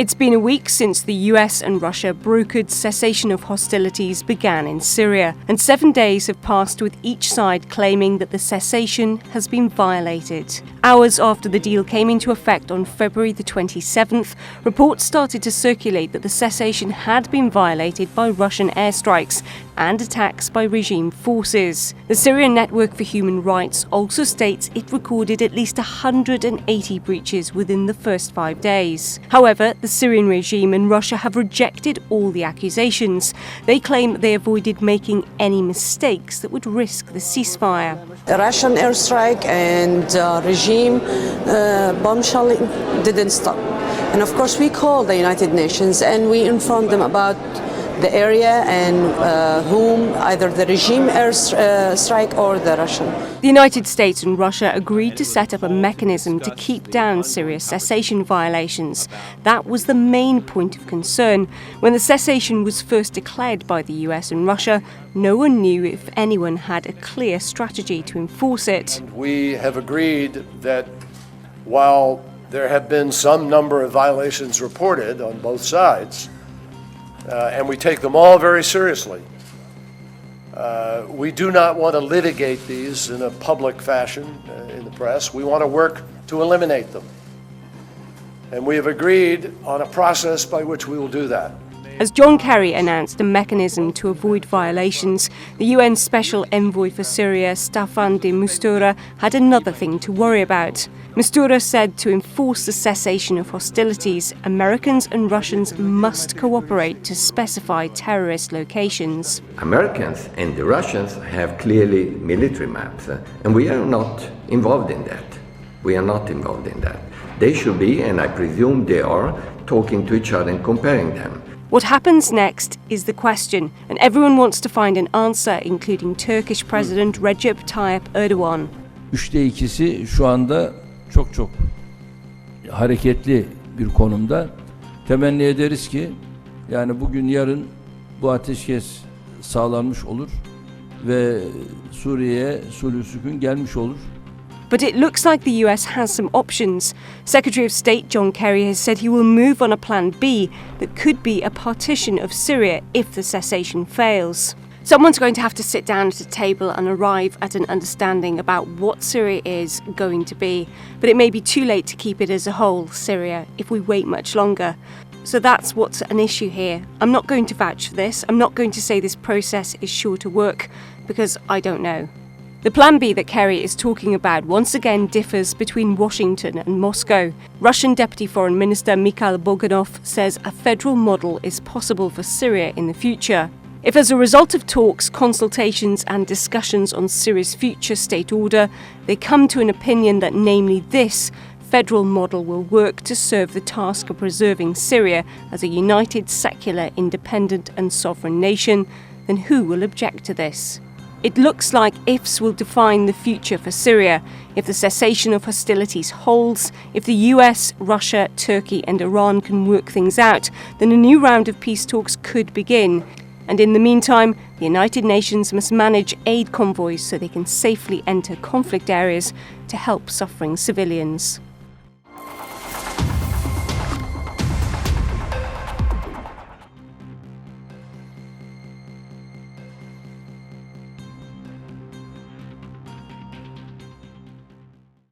It's been a week since the US and Russia brokered cessation of hostilities began in Syria, and 7 days have passed with each side claiming that the cessation has been violated. Hours after the deal came into effect on February the 27th, reports started to circulate that the cessation had been violated by Russian airstrikes and attacks by regime forces. The Syrian Network for Human Rights also states it recorded at least 180 breaches within the first 5 days. However, the Syrian regime and Russia have rejected all the accusations. They claim they avoided making any mistakes that would risk the ceasefire. The Russian airstrike and regime bomb shelling didn't stop. And of course we called the United Nations and we informed them about the area and whom, either the regime airstrike or the Russian. The United States and Russia agreed to set up a mechanism to keep down Syria's cessation violations. That was the main point of concern. When the cessation was first declared by the US and Russia, no one knew if anyone had a clear strategy to enforce it. We have agreed that while there have been some number of violations reported on both sides, and we take them all very seriously, we do not want to litigate these in a public fashion in the press. We want to work to eliminate them. And we have agreed on a process by which we will do that. As John Kerry announced a mechanism to avoid violations, the UN Special Envoy for Syria, Staffan de Mistura, had another thing to worry about. Mistura said to enforce the cessation of hostilities, Americans and Russians must cooperate to specify terrorist locations. Americans and the Russians have clearly military maps, and we are not involved in that. They should be, and I presume they are, talking to each other and comparing them. What happens next is the question, and everyone wants to find an answer, including Turkish President Recep Tayyip Erdogan. 2/3 şu anda çok hareketli bir konumda. Temenni ederiz ki yani bugün yarın bu ateşkes sağlanmış olur ve Suriye'ye sulh sükun gelmiş olur. But it looks like the US has some options. Secretary of State John Kerry has said he will move on a plan B that could be a partition of Syria if the cessation fails. Someone's going to have to sit down at a table and arrive at an understanding about what Syria is going to be. But it may be too late to keep it as a whole, Syria, if we wait much longer. So that's what's an issue here. I'm not going to vouch for this. I'm not going to say this process is sure to work, because I don't know. The plan B that Kerry is talking about once again differs between Washington and Moscow. Russian Deputy Foreign Minister Mikhail Bogdanov says a federal model is possible for Syria in the future. If as a result of talks, consultations and discussions on Syria's future state order, they come to an opinion that namely this federal model will work to serve the task of preserving Syria as a united, secular, independent and sovereign nation, then who will object to this? It looks like ifs will define the future for Syria. If the cessation of hostilities holds, if the US, Russia, Turkey and Iran can work things out, then a new round of peace talks could begin. And in the meantime, the United Nations must manage aid convoys so they can safely enter conflict areas to help suffering civilians.